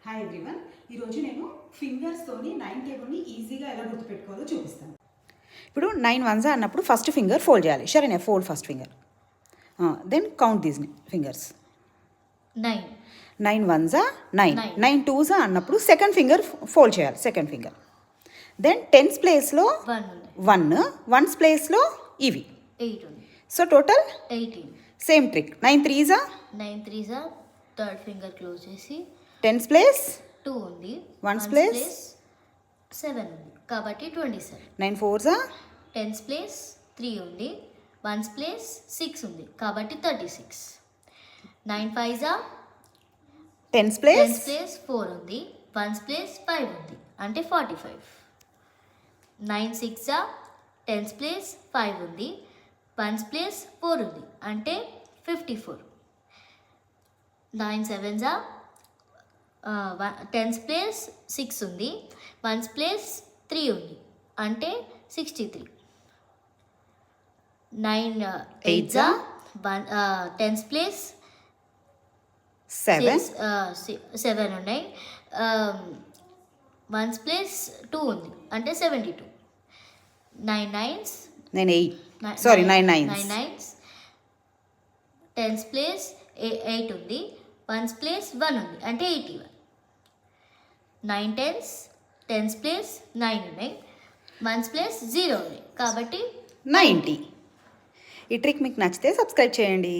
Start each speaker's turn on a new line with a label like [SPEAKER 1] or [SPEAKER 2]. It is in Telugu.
[SPEAKER 1] హాయ్ ఎవ్రీవన్, ఈరోజు నేను ఫింగర్స్తోని 9 టేబుల్ని ఈజీగా ఎలా గుర్తుపెట్టుకోవాలో చూపిస్తాను. ఇప్పుడు 9 వన్స్ అన్నప్పుడు ఫస్ట్ ఫింగర్ ఫోల్డ్ చేయాలి. సరేనే, fold first finger, then count these fingers. 9 ones 9, 9 twos అన్నప్పుడు సెకండ్ ఫింగర్ ఫోల్డ్ చేయాలి. సెకండ్ ఫింగర్, దెన్ టెన్స్ ప్లేస్లో 1, వన్స్ ప్లేస్లో ఇవి
[SPEAKER 2] 8 ఉంది.
[SPEAKER 1] So total
[SPEAKER 2] 18.
[SPEAKER 1] Same trick. 9 3s
[SPEAKER 2] third finger close చేసి
[SPEAKER 1] టెన్స్ ప్లేస్
[SPEAKER 2] 2 ఉంది.
[SPEAKER 1] వన్స్ ప్లేస్
[SPEAKER 2] 7 ఉంది కాబట్టి 27.
[SPEAKER 1] 9 4s
[SPEAKER 2] టెన్స్ ప్లేస్ 3 ఉంది. వన్స్ ప్లేస్ 6 ఉంది కాబట్టి 36. 9 5s
[SPEAKER 1] టెన్స్ ప్లేస్
[SPEAKER 2] 4 ఉంది. వన్స్ ప్లేస్ 5 ఉంది అంటే 45. 9 6s టెన్స్ ప్లేస్ 5 ఉంది. వన్స్ ప్లేస్ 4 ఉంది అంటే 54. 9 7s టెన్స్ ప్లేస్ 6 ఉంది. వన్స్ ప్లేస్ 3 ఉంది అంటే 63. 9 8s టెన్స్ ప్లేస్ 7 ఉన్నాయి. వన్స్ ప్లేస్ 2 ఉంది అంటే 72. 9 9s
[SPEAKER 1] 9
[SPEAKER 2] 9s టెన్స్ ప్లేస్ 8 ఉంది. వన్స్ ప్లేస్ 1 ఉంది అంటే 81. 9 10s టెన్స్ ప్లేస్ 9 ఉన్నాయి. వన్స్ ప్లేస్ 0 ఉంది కాబట్టి
[SPEAKER 1] 90. ఈ ట్రిక్ మీకు నచ్చితే సబ్స్క్రైబ్ చేయండి.